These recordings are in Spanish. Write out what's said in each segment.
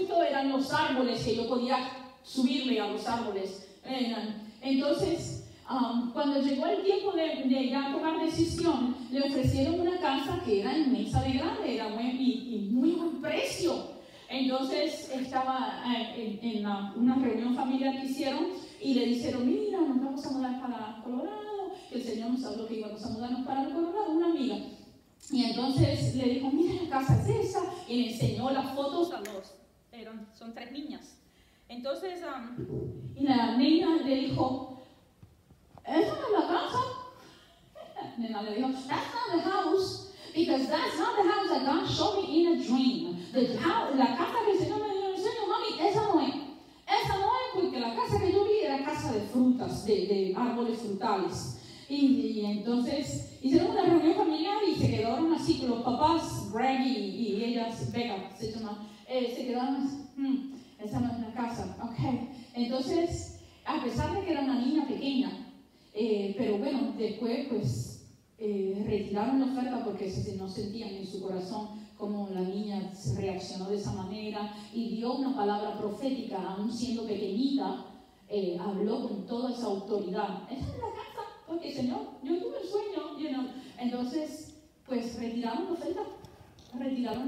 susto eran los árboles, que yo podía subirme a los árboles. Entonces, cuando llegó el tiempo de ya tomar decisión, le ofrecieron una casa que era inmensa de grande, era muy buen precio. Entonces estaba en una reunión familiar que hicieron y le dijeron, mira, nos vamos a mudar para Colorado, que el Señor nos habló que íbamos a mudarnos para Colorado, una amiga. Y entonces le dijo, mira, la casa es esa, y le enseñó las fotos a son 3 niñas. Entonces, y la niña le dijo, ¿esa no es la casa? La nena le dijo, that's not the house, because that's not the house that God showed me in a dream. La casa que el Señor me dio en el sueño, mami, esa no es. Esa no es porque la casa que yo vi era casa de frutas, de árboles frutales. Y entonces hicieron una reunión familiar y se quedaron así con los papás, Greg y ellas, Becca se llama, se quedaron así, esa no es la casa, ok. Entonces, a pesar de que era una niña pequeña, pero bueno, después pues retiraron la oferta porque no sentían en su corazón cómo la niña reaccionó de esa manera y dio una palabra profética, aún siendo pequeñita, habló con toda esa autoridad. Esa es la casa, porque Señor, yo tuve el sueño, Entonces, pues retiraron la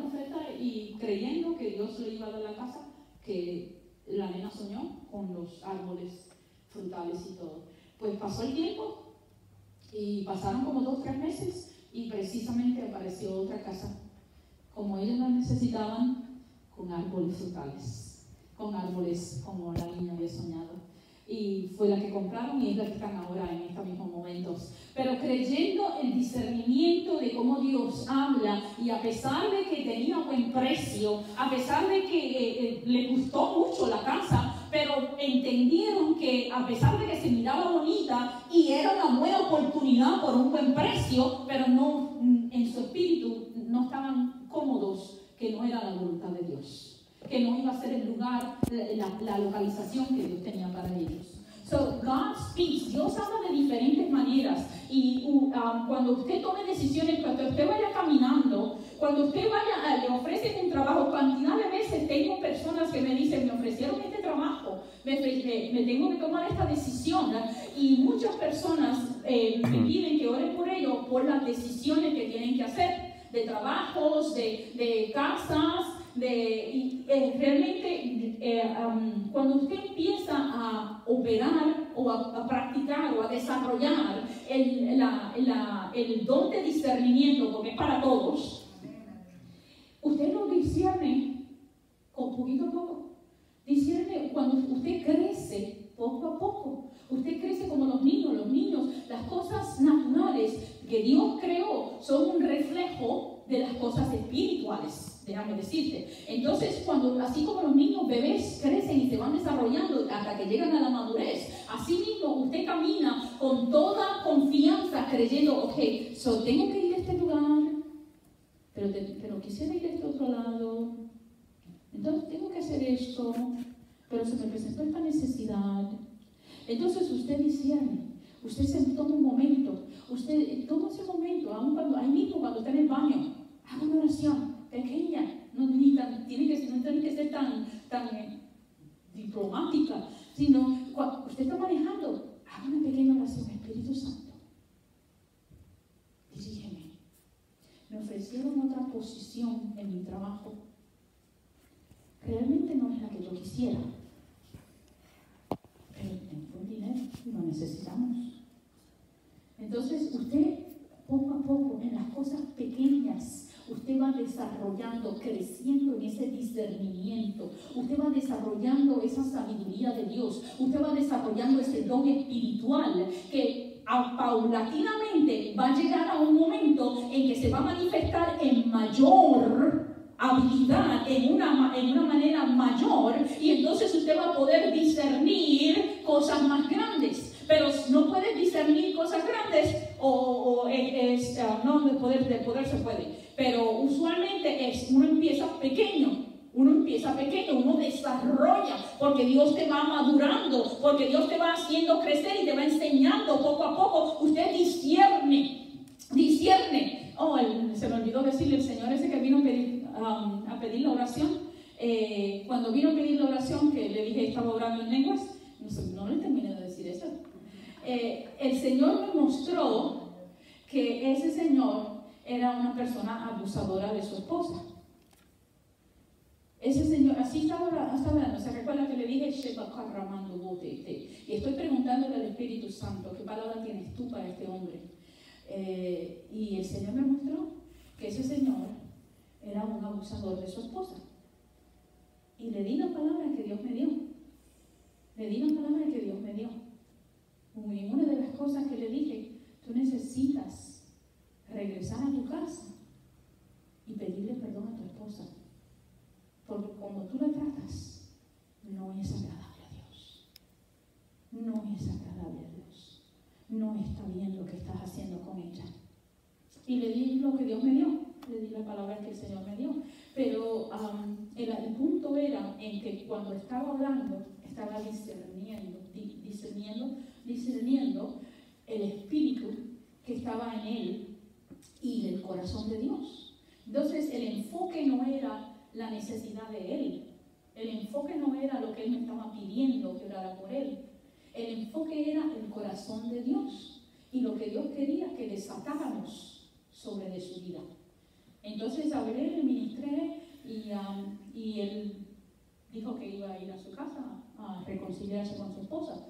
oferta y creyendo que Dios le iba a dar la casa, que la nena soñó con los árboles frutales y todo. Pues pasó el tiempo y pasaron como 2 o 3 meses y precisamente apareció otra casa, como ellos la necesitaban, con árboles frutales, con árboles como la niña había soñado. Y fue la que compraron y es la que están ahora en estos mismos momentos. Pero creyendo el discernimiento de cómo Dios habla, y a pesar de que tenía buen precio, a pesar de que le gustó mucho la casa, pero entendieron que a pesar de que se miraba bonita y era una buena oportunidad por un buen precio, pero no en su espíritu no estaban cómodos, que no era la voluntad de Dios, que no iba a ser el lugar, la localización que Dios tenía para ellos. So, God speaks. Dios habla de diferentes maneras. Y cuando usted tome decisiones, cuando usted vaya caminando, cuando usted vaya, le ofrecen un trabajo, cantidad de veces tengo personas que me dicen, me ofrecieron este trabajo, me tengo que tomar esta decisión. Y muchas personas me piden que ore por ellos, por las decisiones que tienen que hacer, de trabajos, de casas, realmente cuando usted empieza a operar o a practicar o a desarrollar el don de discernimiento, porque es para todos, usted lo discierne con poquito a poco. Discierne cuando usted crece poco a poco. Usted crece como los niños, las cosas naturales que Dios creó son un reflejo de las cosas espirituales, déjame decirte. Entonces, así como los niños bebés crecen y se van desarrollando hasta que llegan a la madurez, así mismo usted camina con toda confianza creyendo, ok, tengo que ir a este lugar, pero quisiera ir a este otro lado, entonces tengo que hacer esto, pero se me presentó esta necesidad. Entonces usted discierne, usted se toma un momento, usted toma ese momento, ahí mismo cuando está en el baño, haga una oración pequeña, no tiene que ser tan diplomática, sino cuando usted está manejando, haga una pequeña oración. Espíritu Santo, dirígeme, me ofrecieron otra posición en mi trabajo, realmente no es la que yo quisiera, pero tengo dinero y lo necesitamos. Entonces usted poco a poco en las cosas pequeñas usted va desarrollando, creciendo en ese discernimiento, usted va desarrollando esa sabiduría de Dios, usted va desarrollando ese don espiritual que paulatinamente va a llegar a un momento en que se va a manifestar en mayor habilidad, en una manera mayor, y entonces usted va a poder discernir cosas más grandes. Pero no puede discernir cosas grandes no, de poder se puede. Pero usualmente uno empieza pequeño, uno desarrolla, porque Dios te va madurando, porque Dios te va haciendo crecer y te va enseñando poco a poco. Usted discierne. Se me olvidó decirle, el Señor ese que vino a pedir la oración, cuando vino a pedir la oración, que le dije estaba orando en lenguas, no le terminé de decir eso. El Señor me mostró que ese señor era una persona abusadora de su esposa. Ese señor, así estaba hablando, ¿se recuerda que le dije? Y estoy preguntándole al Espíritu Santo, ¿qué palabra tienes tú para este hombre? Y el Señor me mostró que ese señor era un abusador de su esposa. Y le di la palabra que Dios me dio. Y una de las cosas que le dije, tú necesitas regresar a tu casa y pedirle perdón a tu esposa. Porque como tú la tratas, no es agradable a Dios. No es agradable a Dios. No está bien lo que estás haciendo con ella. Y le di lo que Dios me dio. Le di la palabra que el Señor me dio. Pero el punto era en que cuando estaba hablando, estaba discerniendo el espíritu que estaba en él y el corazón de Dios. Entonces el enfoque no era la necesidad de él. El enfoque no era lo que él me estaba pidiendo que orara por él. El enfoque era el corazón de Dios y lo que Dios quería que desatáramos sobre de su vida. Entonces hablé, le ministré y él dijo que iba a ir a su casa a reconciliarse con su esposa.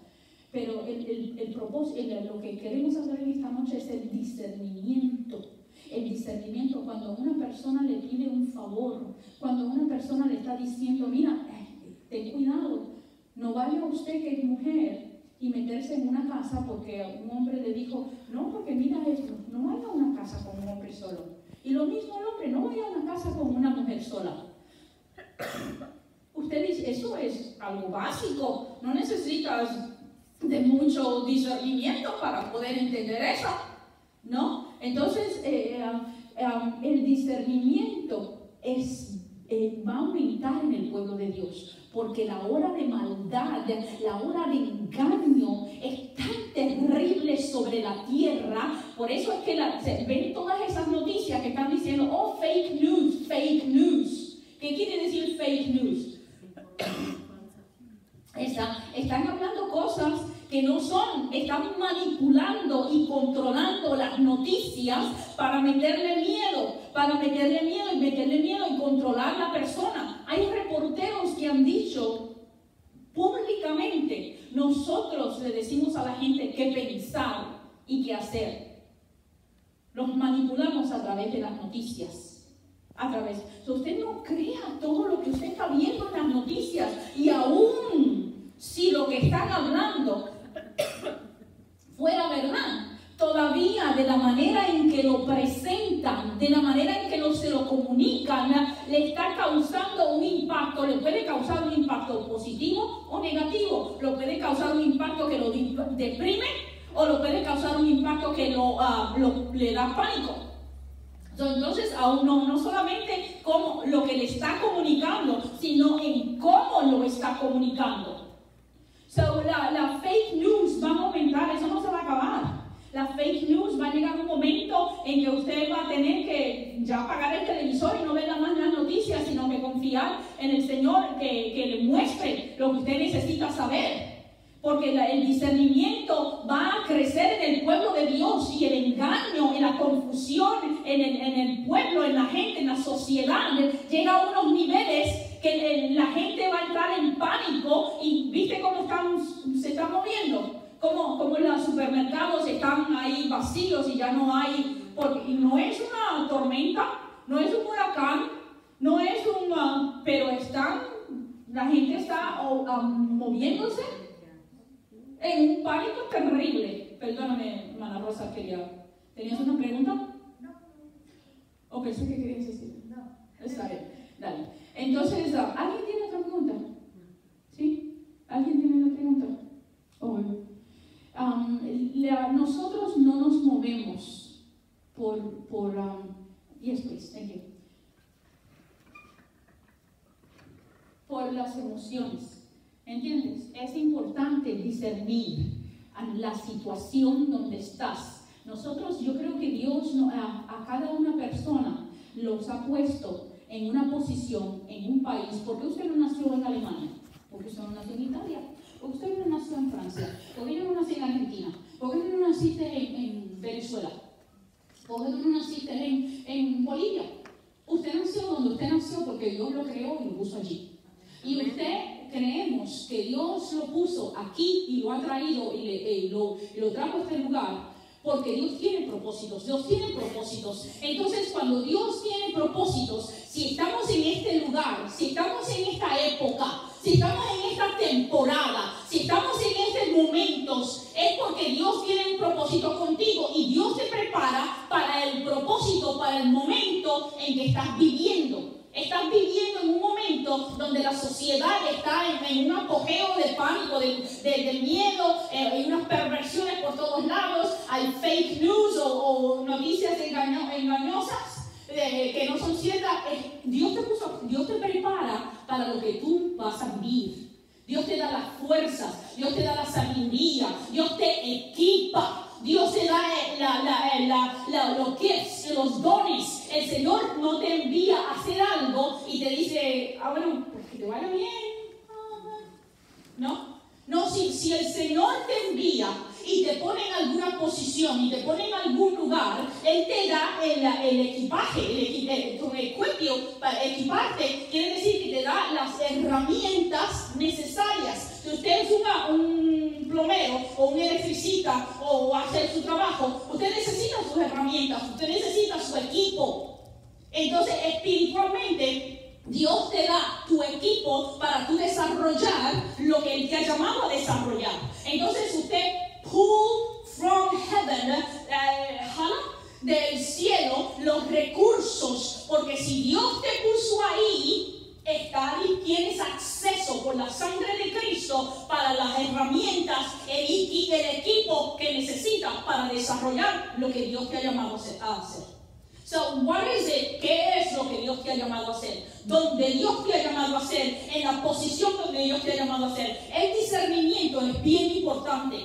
Pero el propósito, lo que queremos hacer en esta noche es el discernimiento. El discernimiento cuando una persona le pide un favor, cuando una persona le está diciendo, mira, ten cuidado, no vaya usted que es mujer y meterse en una casa porque un hombre le dijo, no, porque mira esto, no vaya a una casa con un hombre solo. Y lo mismo el hombre, no vaya a una casa con una mujer sola. Usted dice, eso es algo básico, no necesitas de mucho discernimiento para poder entender eso, ¿no? Entonces, el discernimiento va a aumentar en el pueblo de Dios, porque la hora de maldad, la hora de engaño es tan terrible sobre la tierra. Por eso es que se ven todas esas noticias que están diciendo, oh, fake news, fake news. ¿Qué quiere decir fake news? Están hablando cosas que no son, están manipulando y controlando las noticias para meterle miedo y controlar la persona. Hay reporteros que han dicho públicamente, nosotros le decimos a la gente qué pensar y qué hacer. Los manipulamos a través de las noticias. Usted no crea todo lo que usted está viendo en las noticias, y aún si lo que están hablando fuera verdad, todavía de la manera en que lo presentan, de la manera en que se lo comunican, le está causando un impacto. Le puede causar un impacto positivo o negativo. Lo puede causar un impacto que lo deprime, o lo puede causar un impacto que le da pánico. Entonces, aún no solamente como lo que le está comunicando, sino en cómo lo está comunicando. La fake news va a aumentar, eso no se va a acabar. La fake news va a llegar un momento en que usted va a tener que ya apagar el televisor y no ver nada más las noticias, sino que confiar en el Señor que le muestre lo que usted necesita saber. Porque el discernimiento va a crecer en el pueblo de Dios, y el engaño, en la confusión en el pueblo, en la gente, en la sociedad, llega a unos niveles que la gente va a entrar en pánico. Y ¿viste cómo se están moviendo? Como los supermercados están ahí vacíos y ya no hay, porque no es una tormenta, no es un huracán, no es pero la gente está moviéndose en un pánico terrible. Perdóname, hermana Rosa, ¿tenías una pregunta? No. ¿O pensé que querías decir? No. Está bien, dale. Entonces, ¿alguien tiene otra pregunta? ¿Sí? ¿Alguien tiene una pregunta? Nosotros no nos movemos yes, please, thank you. Por las emociones. ¿Entiendes? Es importante discernir la situación donde estás. Nosotros, yo creo que Dios a cada una persona los ha puesto en una posición, en un país, porque usted no nació en Dios lo creó y lo puso allí. Y creemos que Dios lo puso aquí y lo ha traído y lo trajo a este lugar porque Dios tiene propósitos. Dios tiene propósitos. Entonces, cuando Dios tiene propósitos, si estamos en este lugar, si estamos en esta época, si estamos en esta temporada, si estamos en estos momentos, es porque Dios tiene un propósito contigo y Dios te prepara para el propósito, para el momento en que estás viviendo. Estás viviendo en un momento donde la sociedad está en un apogeo de pánico, de miedo, hay unas perversiones por todos lados, hay fake news o noticias engañosas que no son ciertas. Dios te prepara para lo que tú vas a vivir. Dios te da las fuerzas, Dios te da la sabiduría, Dios te equipa. Dios te da los gifts, los dones. El Señor no te envía a hacer algo y te dice, bueno, pues que te vaya bien. No, si el Señor te envía y te pone en alguna posición y te pone en algún lugar, Él te da el equipaje, tu equipio para equiparte. Quiere decir que te da las herramientas necesarias. Si usted es un plomero o un electricista o hacer su trabajo, usted necesita sus herramientas, usted necesita su equipo. Entonces, espiritualmente, Dios te da tu equipo para tú desarrollar lo que Él te ha llamado a desarrollar. Entonces, usted pull from heaven, del cielo, los recursos, porque si Dios te puso ahí, tienes acceso por la sangre de Cristo para las herramientas y el equipo que necesitas para desarrollar lo que Dios te ha llamado a hacer. So, what is it? ¿Qué es lo que Dios te ha llamado a hacer? Donde Dios te ha llamado a hacer, en la posición donde Dios te ha llamado a hacer. El discernimiento es bien importante.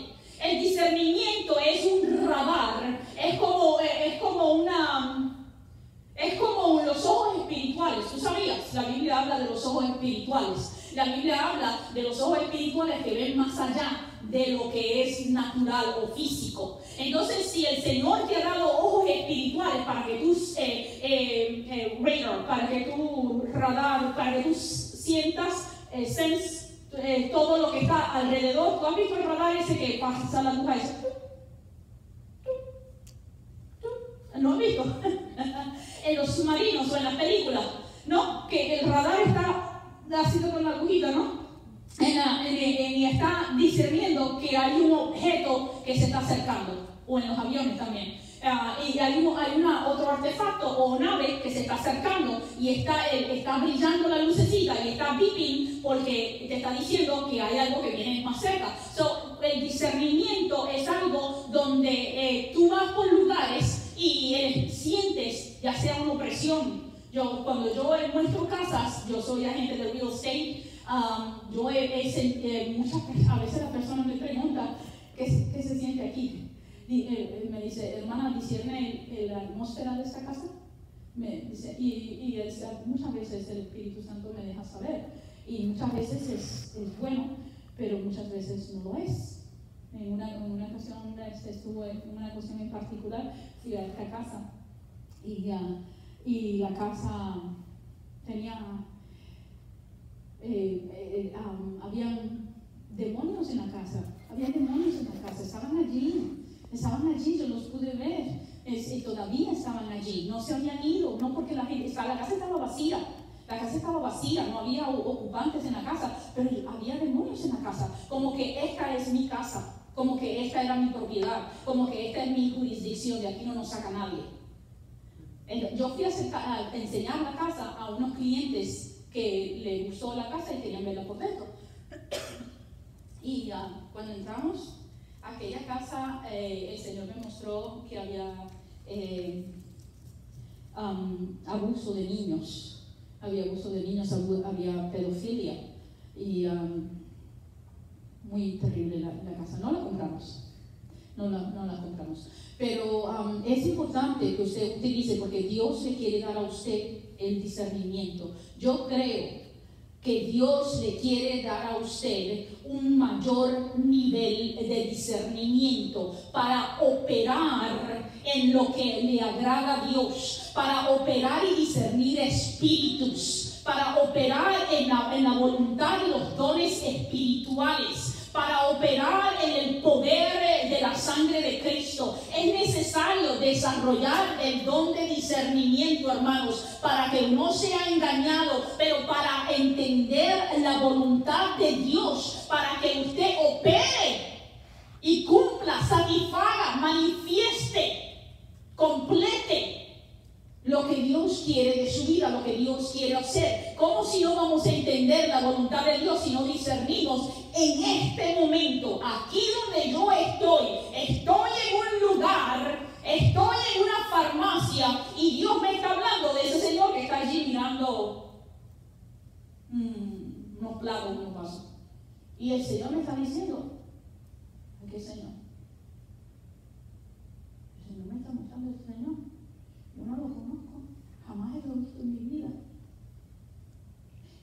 El discernimiento es un radar, es como los ojos espirituales. ¿Tú sabías? La Biblia habla de los ojos espirituales. La Biblia habla de los ojos espirituales que ven más allá de lo que es natural o físico. Entonces, si el Señor te ha dado ojos espirituales para que tú radar, para que tú sientas, todo lo que está alrededor. ¿Tú has visto el radar ese que pasa la aguja esa? ¿No has visto? En los submarinos o en las películas, ¿no? Que el radar está haciendo con la agujita, ¿no? Y está discerniendo que hay un objeto que se está acercando, o en los aviones también. Y hay otro artefacto o nave que se está acercando y está brillando la lucecita y está beeping porque te está diciendo que hay algo que viene más cerca. So, el discernimiento es algo donde tú vas por lugares y sientes ya sea una opresión. Cuando yo muestro casas, yo soy agente de real estate. A veces la persona me pregunta ¿qué se siente aquí? Me dice, hermana, ¿discierne la atmósfera de esta casa? Me dice, muchas veces el Espíritu Santo me deja saber, y muchas veces es bueno, pero muchas veces no lo es. En una ocasión estuve en una ocasión en particular, fui a esta casa y la casa tenía habían demonios en la casa, estaban allí, yo los pude ver, y todavía estaban allí, no se habían ido, no porque la casa estaba vacía, no había ocupantes en la casa, pero había demonios en la casa, como que esta es mi casa, como que esta era mi propiedad, como que esta es mi jurisdicción, de aquí no nos saca nadie. Yo fui a enseñar la casa a unos clientes que les gustó la casa y querían verla por dentro. Y cuando entramos a aquella casa, el Señor me mostró que había abuso de niños. Había había pedofilia. Y muy terrible la casa. No la compramos. Pero es importante que usted utilice, porque Dios le quiere dar a usted el discernimiento. Yo creo que Dios le quiere dar a usted un mayor nivel de discernimiento para operar en lo que le agrada a Dios, para operar y discernir espíritus, para operar en la voluntad de los dones espirituales, para operar en el poder de la sangre de Cristo. Es necesario desarrollar el don de discernimiento, hermanos, para que no sea engañado, pero para entender la voluntad de Dios, para que usted opere y cumpla, satisfaga, manifieste, complete lo que Dios quiere de su vida, lo que Dios quiere hacer. ¿Cómo si no vamos a entender la voluntad de Dios si no discernimos en este momento, aquí donde yo estoy en un lugar, estoy en una farmacia y Dios me está hablando de ese señor que está allí mirando unos platos, unos vasos? Y el Señor me está diciendo, ¿a qué Señor? El Señor me está mostrando el Señor. Yo no lo conozco, jamás lo he visto en mi vida.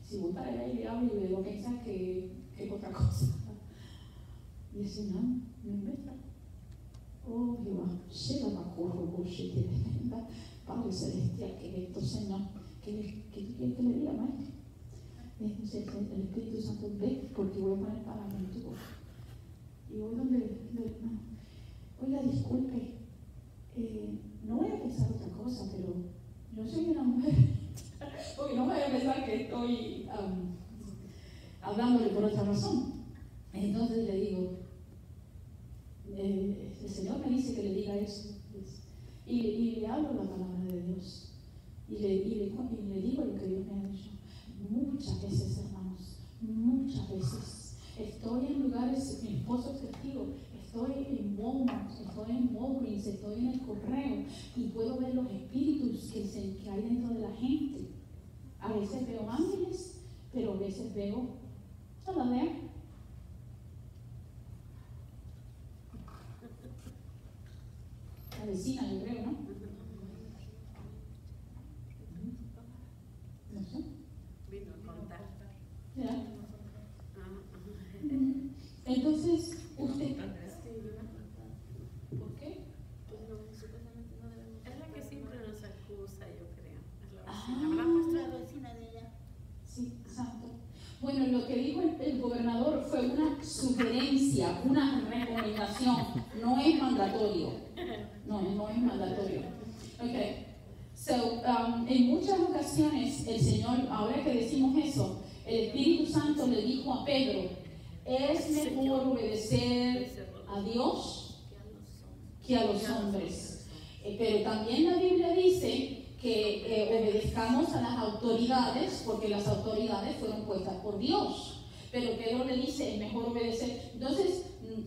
Si voy para allá y le hablo y le digo, piensa que es otra cosa. Y el Señor me invita. Oh, Jehová, lleva la corro, Padre Celestial, que esto, Señor, que tú quieres que le diga, maestro. Entonces el Espíritu Santo ve, porque voy a poner palabras en tu boca. Y voy donde oiga, disculpe, no voy a pensar otra cosa, pero yo soy una mujer, porque no voy a pensar que estoy hablándole por otra razón. Entonces le digo, el Señor me dice que le diga eso, y le hablo la palabra de Dios, y le digo lo que Dios me ha dicho. Muchas veces, hermanos, muchas veces estoy en lugares, mi esposo es testigo, estoy en Walmart, estoy en Walgreens, estoy en el correo y puedo ver los espíritus que hay dentro de la gente. A veces veo ángeles, pero a veces veo, ¿no la veo? La vecina, yo creo, ¿no? No sé. Vino a contar. ¿Ya? Entonces, usted... ¿Por qué? Es la que siempre nos acusa, yo creo. Es la vecina de ella. Sí, exacto. Bueno, lo que dijo el gobernador fue una sugerencia, una recomendación, no es mandatorio. No es mandatorio. Okay. So, en muchas ocasiones el Señor, ahora que decimos eso, el Espíritu Santo le dijo a Pedro, es mejor obedecer a Dios que a los hombres. Pero también la Biblia dice que obedezcamos a las autoridades, porque las autoridades fueron puestas por Dios. Pero Pedro le dice, es mejor obedecer. Entonces,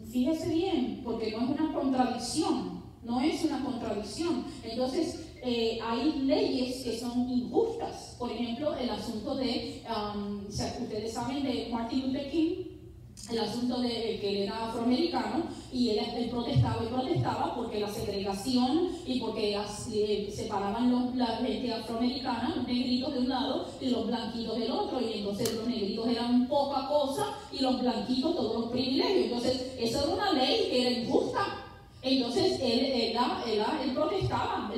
fíjese bien, porque no es una contradicción. No es una contradicción. Entonces, hay leyes que son injustas. Por ejemplo, el asunto de, ustedes saben de Martin Luther King, el asunto de que él era afroamericano y él protestaba porque la segregación y porque separaban la gente afroamericana, los negritos de un lado y los blanquitos del otro, y entonces los negritos eran poca cosa y los blanquitos todos los privilegios. Entonces, esa era una ley que era injusta. Entonces él protestaba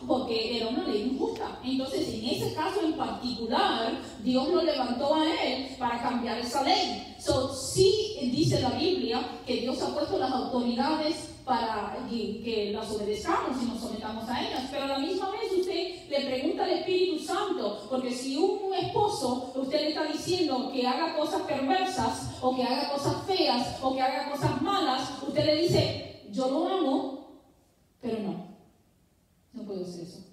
porque era una ley injusta. Entonces en ese caso en particular Dios lo levantó a él para cambiar esa ley. Sí dice la Biblia que Dios ha puesto las autoridades para que las obedezcamos y nos sometamos a ellas, pero a la misma vez usted le pregunta al Espíritu Santo, porque si un esposo usted le está diciendo que haga cosas perversas o que haga cosas feas o que haga cosas malas, usted le dice, yo lo amo, pero no puedo hacer eso.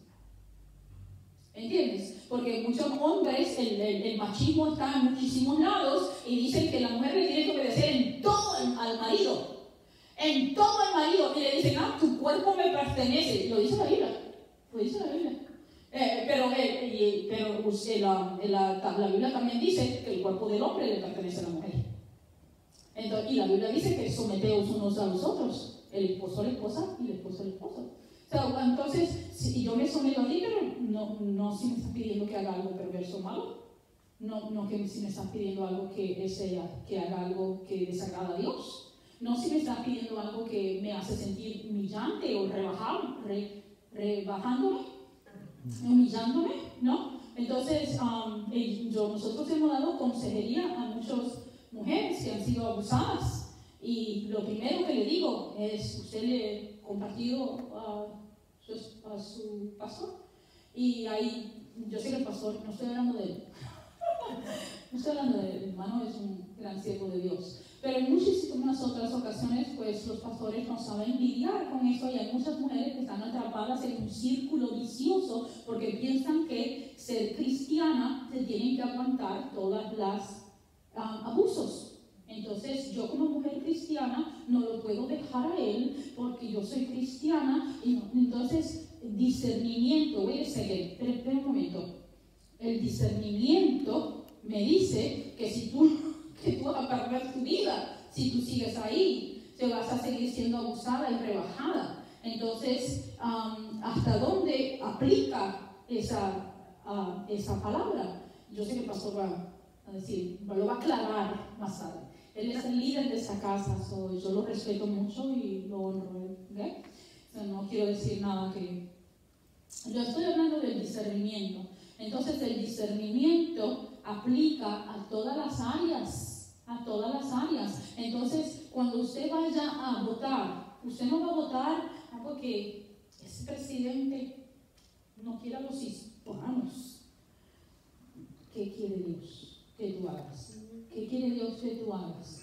¿Entiendes? Porque muchos hombres, el machismo está en muchísimos lados y dicen que la mujer le tiene que obedecer en todo al marido. En todo el marido, y le dicen, tu cuerpo me pertenece. Lo dice la Biblia. Pero la Biblia también dice que el cuerpo del hombre le pertenece a la mujer. Entonces, y la Biblia dice que someteos unos a los otros, el esposo a la esposa y el esposo al esposo. Entonces, si yo me someto a ti, pero no si me estás pidiendo que haga algo perverso o malo. No que si me estás pidiendo algo que haga algo que desagrada a Dios. No si me estás pidiendo algo que me hace sentir humillante o rebajándome. humillándome, ¿no? Entonces, nosotros hemos dado consejería a muchas mujeres que han sido abusadas. Y lo primero que le digo es, usted le ha compartido a su pastor. Y ahí, yo sé que el pastor, no estoy hablando de él. No estoy hablando de él, hermano, es un gran siervo de Dios. Pero en muchísimas otras ocasiones, pues los pastores no saben lidiar con eso y hay muchas mujeres que están atrapadas en un círculo vicioso porque piensan que ser cristiana se tienen que aguantar todas las abusos. Entonces, yo como mujer cristiana no lo puedo dejar a él porque yo soy cristiana. Y no. Entonces, discernimiento, espera un momento. El discernimiento me dice que si tú vas a perder tu vida, si tú sigues ahí, te vas a seguir siendo abusada y rebajada. Entonces, ¿hasta dónde aplica esa palabra? Yo sé que el pastor va a decir, lo va a aclarar más tarde. Él es el líder de esta casa, yo lo respeto mucho y lo honro, ¿okay? No quiero decir nada que... Yo estoy hablando del discernimiento. Entonces, el discernimiento aplica a todas las áreas, Entonces, cuando usted vaya a votar, usted no va a votar porque ese presidente no quiere a los hispanos. ¿Qué quiere Dios que tú hagas? ¿Qué quiere Dios que tú hagas?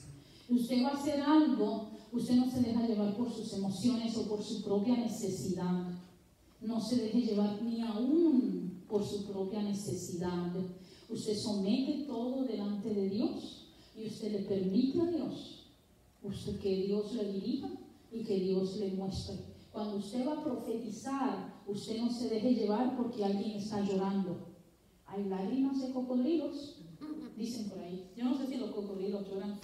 Usted va a hacer algo, usted no se deja llevar por sus emociones o por su propia necesidad. No se deje llevar ni aún por su propia necesidad. Usted somete todo delante de Dios y usted le permite a Dios que Dios le dirija y que Dios le muestre. Cuando usted va a profetizar, usted no se deje llevar porque alguien está llorando. Hay lágrimas de cocodrilos, dicen por ahí. Yo no sé si los cocodrilos lloran.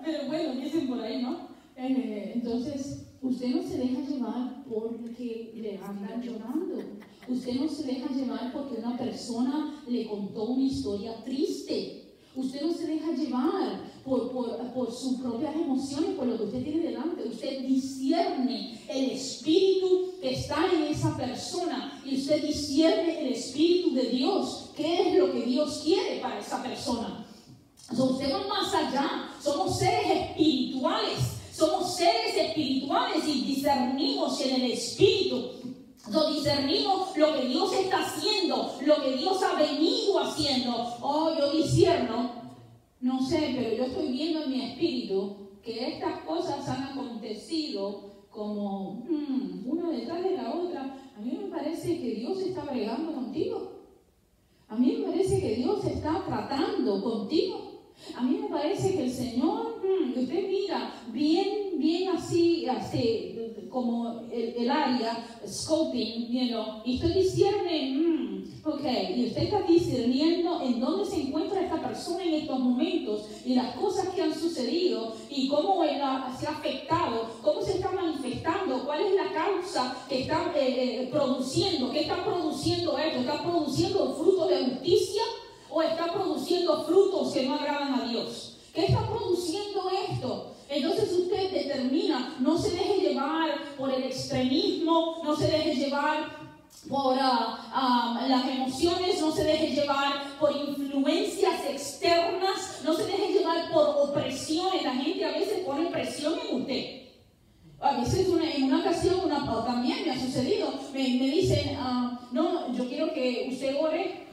Pero bueno, dicen por ahí, ¿no? Entonces, usted no se deja llevar porque le andan llorando. Usted no se deja llevar porque una persona le contó una historia triste. Usted no se deja llevar por sus propias emociones, por lo que usted tiene delante. Usted discierne el espíritu que está en esa persona y usted discierne el espíritu de Dios. ¿Qué es lo que Dios quiere para esa persona? Usted va más allá. Somos seres espirituales. Y discernimos en el espíritu. Discernimos lo que Dios está haciendo, lo que Dios ha venido haciendo. Yo discierno, no sé, pero yo estoy viendo en mi espíritu que estas cosas han acontecido como una detrás de la otra. A mí me parece que Dios está bregando contigo. A mí me parece que Dios está tratando contigo. A mí me parece que el Señor, usted mira bien así como el área, scoping, y usted discierne, y usted está discerniendo en dónde se encuentra esta persona en estos momentos y las cosas que han sucedido y cómo se ha afectado, cómo se está manifestando, cuál es la causa que está produciendo, qué está produciendo esto, está produciendo fruto de justicia o está produciendo frutos que no agradan a Dios. ¿Qué está produciendo esto? Entonces usted determina, no se deje llevar por el extremismo, no se deje llevar por las emociones, no se deje llevar por influencias externas, no se deje llevar por opresiones. La gente a veces pone presión en usted. A veces en una ocasión, también me ha sucedido, me dicen, no, yo quiero que usted ore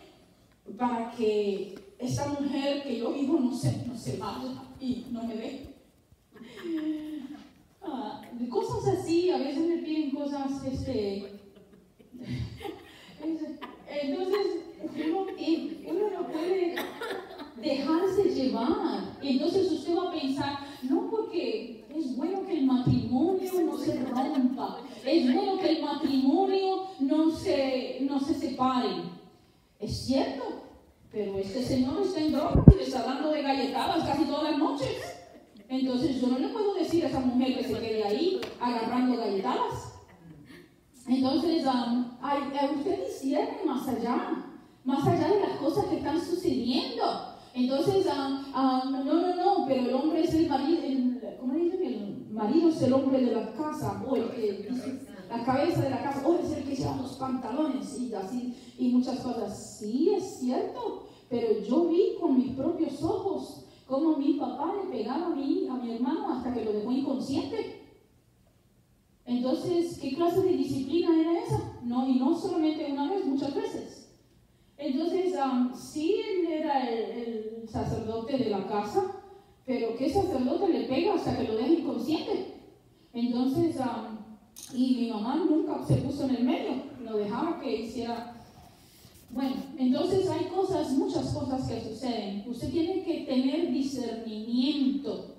para que esa mujer que yo vivo no se vaya y no me ve. Cosas así, a veces me piden cosas, entonces uno no puede dejarse llevar. Y entonces usted va a pensar, no, porque es bueno que el matrimonio no se rompa, es bueno que el matrimonio no se separe. Es cierto, pero este señor está en droga y le está dando de galletadas casi todas las noches. Entonces yo no le puedo decir a esa mujer que se quede ahí agarrando galletadas. Entonces usted discierne más allá de las cosas que están sucediendo. Entonces no, pero el hombre es el marido, ¿cómo dicen? El marido es el hombre de la casa, o el que dice, la cabeza de la casa, oh, es el que lleva los pantalones y así, y muchas cosas. Sí, es cierto, pero yo vi con mis propios ojos cómo mi papá le pegaba a mi hermano hasta que lo dejó inconsciente. Entonces, ¿qué clase de disciplina era esa? No, y no solamente una vez, muchas veces. Entonces, sí, él era el sacerdote de la casa, pero ¿qué sacerdote le pega hasta que lo deja inconsciente? Entonces, y mi mamá nunca se puso en el medio, lo dejaba que hiciera. Bueno, entonces hay cosas, muchas cosas que suceden. Usted tiene que tener discernimiento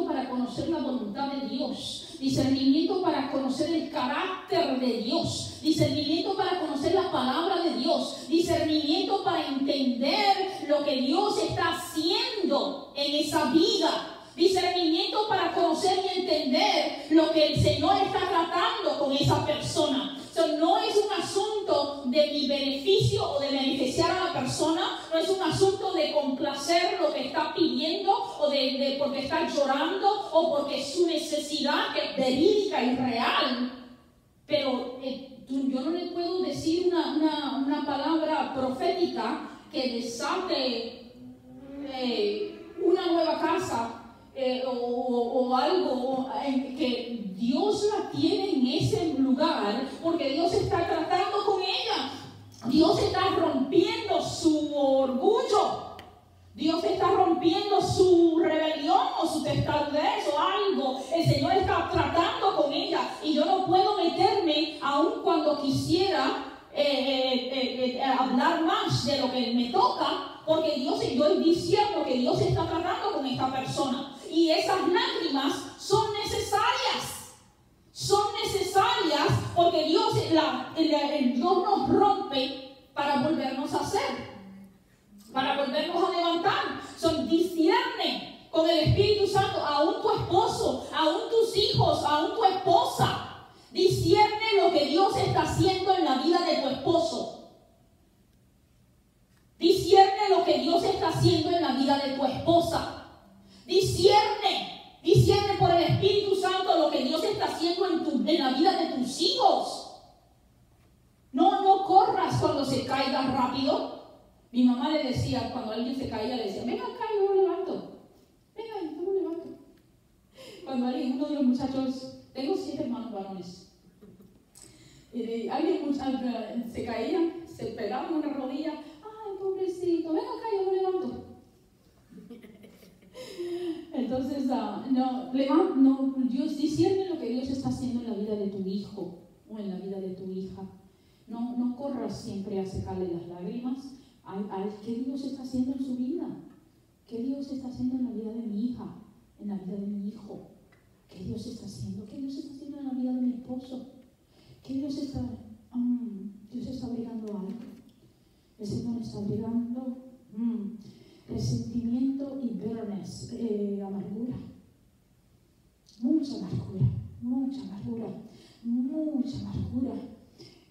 para conocer la voluntad de Dios, discernimiento para conocer el carácter de Dios, discernimiento para conocer la palabra de Dios, discernimiento para entender lo que Dios está haciendo en esa vida, discernimiento para conocer y entender lo que el Señor está tratando con esa persona. No es un asunto de mi beneficio o de beneficiar a la persona, no es un asunto de complacer lo que está pidiendo o de porque está llorando o porque es su necesidad que es verídica y real. Pero yo no le puedo decir una palabra profética que desate una nueva casa o algo que Dios la tiene en ese lugar porque Dios está tratando con ella. Dios está rompiendo su orgullo. Dios está rompiendo su rebelión o su testarudez o algo. El Señor está tratando con ella y yo no puedo meterme aun cuando quisiera hablar más de lo que me toca, porque yo estoy diciendo que Dios está tratando con esta persona y esas lágrimas son necesarias. Son necesarias porque Dios nos rompe para volvernos a hacer, para volvernos a levantar. Discierne con el Espíritu Santo, aún tu esposo, aún tus hijos, aún tu esposa. Discierne lo que Dios está haciendo en la vida de tu esposo. Discierne lo que Dios está haciendo en la vida de tu esposa. Discierne por el Espíritu Santo lo que Dios está haciendo en la vida de tus hijos. No corras cuando se caiga rápido. Mi mamá le decía, cuando alguien se caía, le decía, venga acá, yo lo levanto. Venga, yo lo levanto. Cuando uno de los muchachos, tengo 7 hermanos varones, alguien se caía, se pegaba en una rodilla, ay, pobrecito, venga acá, yo lo levanto. Entonces, Dios discierne lo que Dios está haciendo en la vida de tu hijo o en la vida de tu hija. No corras siempre a secarle las lágrimas. ¿Qué Dios está haciendo en su vida? ¿Qué Dios está haciendo en la vida de mi hija? En la vida de mi hijo. ¿Qué Dios está haciendo? ¿Qué Dios está haciendo en la vida de mi esposo? ¿Qué Dios está abrigando algo? El Señor está abrigando resentimiento y bitterness, amargura. Mucha amargura.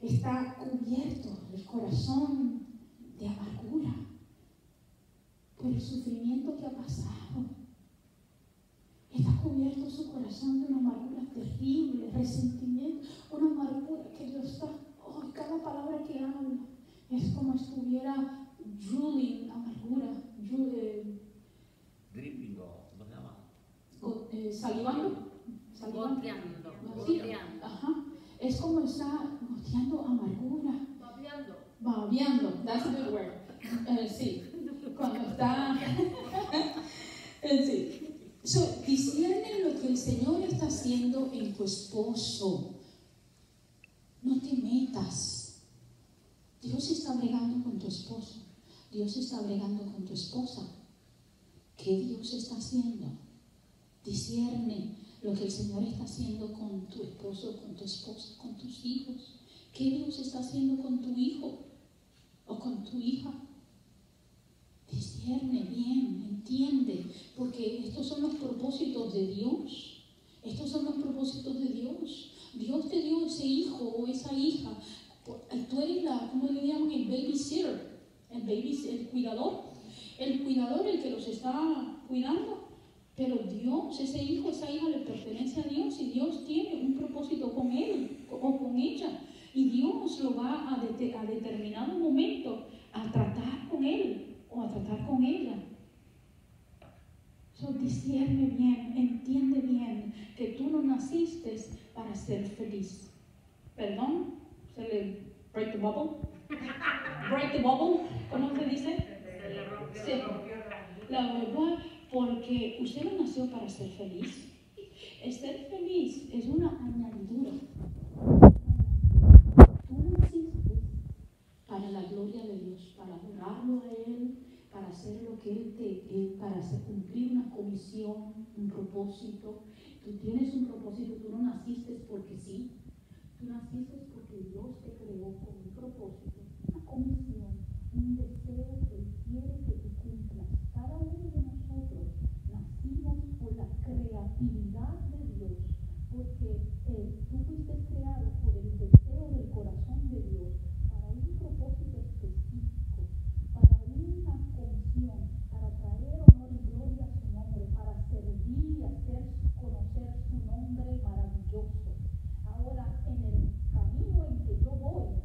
Está cubierto el corazón de amargura por el sufrimiento que ha pasado. Está cubierto su corazón de una amargura terrible, resentimiento, una amargura que Dios está, cada palabra que habla es como estuviera drooling, amargura, dripping, ¿cómo se llama? Salivando. Goteando. Ajá. Es como está goteando amargura. Babeando, that's a good word. Sí, cuando está. Sí. Discierne lo que el Señor está haciendo en tu esposo. No te metas. Dios está bregando con tu esposo. Dios está bregando con tu esposa. ¿Qué Dios está haciendo? Discierne lo que el Señor está haciendo con tu esposo, con tu esposa, con tus hijos. ¿Qué Dios está haciendo con tu hijo o con tu hija? Discierne bien, entiende, porque estos son los propósitos de Dios. Estos son los propósitos de Dios. Dios te dio ese hijo o esa hija. Tú eres ¿cómo le llaman? El babysitter, el cuidador. El cuidador, el que los está cuidando. Pero Dios, ese hijo, esa hija le pertenece a Dios y Dios tiene un propósito con él o con ella. Y Dios lo va a determinado momento a tratar con él o a tratar con ella. Discierne bien, entiende bien que tú no naciste para ser feliz. ¿Perdón? ¿Se le break the bubble? Break the bubble, ¿cómo se dice? Sí. La verdad, porque usted no nació para ser feliz. Ser feliz es una añadidura. Tú naciste para la gloria de Dios, para adorarlo a Él, para hacer lo que Él para cumplir una comisión, un propósito. Tú tienes un propósito, tú no naciste porque sí. Tú naciste porque Dios te creó con un propósito, una comisión, un deseo que Él quiere que tú cumplas. Cada uno de nosotros nacimos por la creatividad de Dios, porque tú fuiste creado por el deseo del corazón de Dios para un propósito específico, para una comisión, para traer honor y gloria a su nombre, para servir y hacer conocer su nombre maravilloso. Ahora, en el camino en que yo voy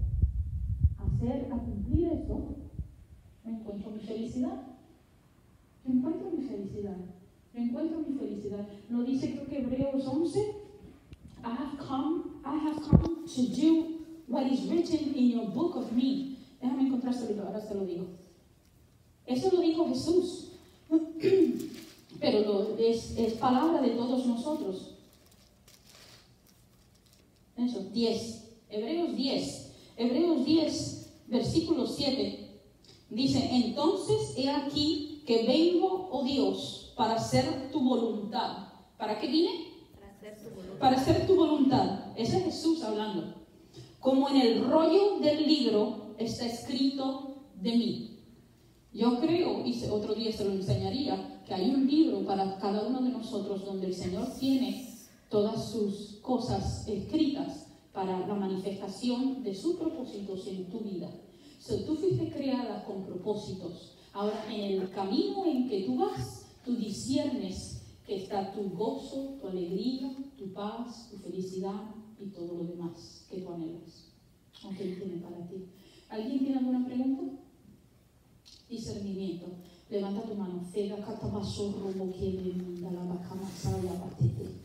a cumplir eso, me encuentro mi felicidad. Yo encuentro mi felicidad. Lo dice, creo que Hebreos 11. I have come to do what is written in your book of me. Déjame encontrárselo, ahora te lo digo. Eso lo dijo Jesús. Pero es palabra de todos nosotros. Eso, 10. Hebreos 10, versículo 7. Dice, entonces he aquí que vengo, oh Dios, para hacer tu voluntad. ¿Para qué vine? Para hacer tu voluntad. Ese es Jesús hablando. Como en el rollo del libro está escrito de mí. Yo creo, y otro día se lo enseñaría, que hay un libro para cada uno de nosotros donde el Señor tiene todas sus cosas escritas para la manifestación de sus propósitos en tu vida. Tú fuiste creada con propósitos. Ahora, en el camino en que tú vas, tú disciernes que está tu gozo, tu alegría, tu paz, tu felicidad y todo lo demás que tú anhelas. Aunque Él tiene para ti. ¿Alguien tiene alguna pregunta? Discernimiento. Levanta tu mano. Fega catabaso robo que le manda la vaca masaya batete.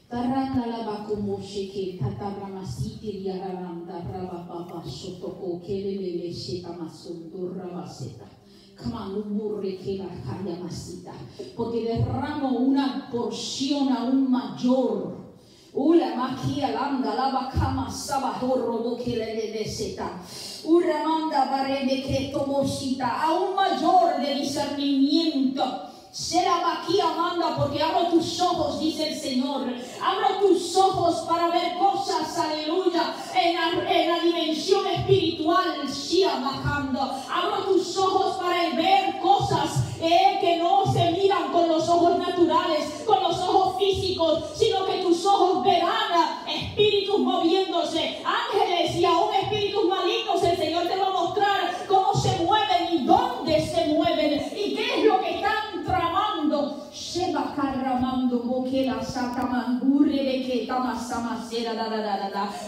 Taranda la vaca moshe que tataramasiti riaranda rababa sotoko que le sheta masundo rabaseta. Porque derramo una porción aún mayor. Ula maquia landa lava cama sabajorro boque le deseta. Ura manda barebe que tomosita aún mayor de discernimiento. Será aquí amanda porque abro tus ojos, dice el Señor. Abro tus ojos para ver cosas, aleluya, en la dimensión espiritual. Sí, bajando. Abro tus ojos para ver cosas que no se miran con los ojos naturales, con los ojos físicos, sino que tus ojos verán espíritus moviéndose, ángeles y aún espíritus malignos. El Señor te va a mostrar cómo se mueven y dónde se mueven y qué es lo que están tramando. Sheba carramando boquela satamandure de que tamasamacera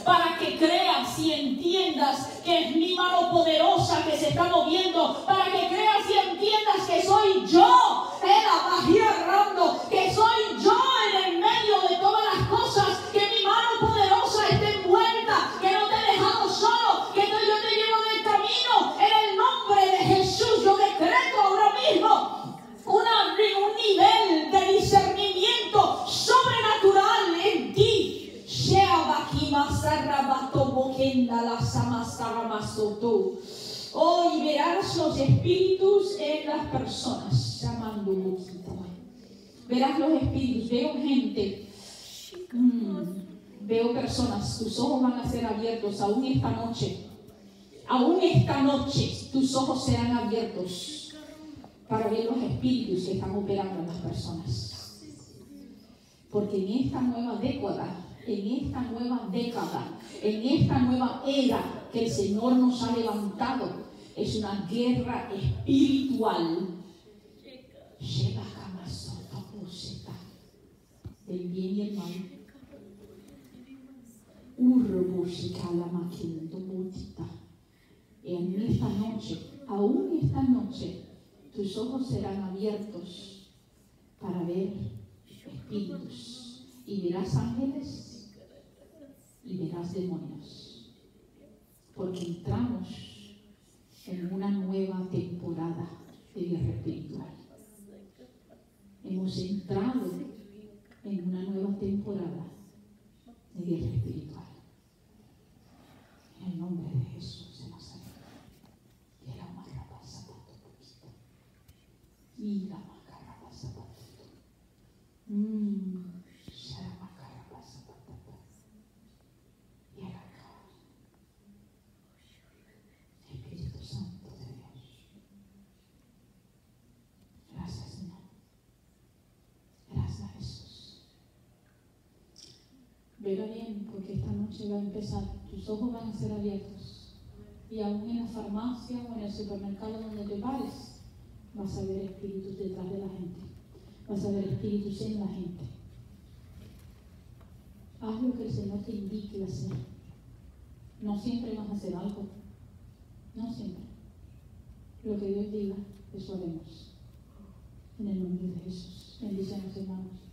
para que creas y entiendas que es mi mano poderosa que se está moviendo, para que creas y entiendas que soy yo, que soy yo en el medio de todas las cosas, que mi mano poderosa está envuelta, que no te he dejado solo, que yo te llevo en el camino. En el nombre de Jesús yo decreto ahora mismo un nivel de discernimiento sobrenatural en ti. Hoy verás los espíritus en las personas. Verás los espíritus. Veo gente. Veo personas. Tus ojos van a ser abiertos aún esta noche. Aún esta noche tus ojos serán abiertos para ver los espíritus que están operando en las personas. Porque en esta nueva década, en esta nueva era que el Señor nos ha levantado, es una guerra espiritual. del bien y el mal. En esta noche, aún esta noche, tus ojos serán abiertos para ver espíritus y verás ángeles y verás demonios, porque entramos en una nueva temporada de guerra espiritual. Hemos entrado en una nueva temporada de guerra espiritual. En el nombre de Jesús de Nazaret. Y la macarra zapato poquito. Y la macarra zapato. Será macarra zapato. Y acá. Espíritu Santo de Dios. Gracias, Señor. Gracias, Jesús. Vela bien, porque esta noche va a empezar. Tus ojos van a ser abiertos. Y aún en la farmacia o en el supermercado donde te pares, vas a ver espíritus detrás de la gente. Vas a ver espíritus en la gente. Haz lo que el Señor te indique hacer. No siempre vas a hacer algo. No siempre. Lo que Dios diga, eso haremos. En el nombre de Jesús. Bendiciones, hermanos.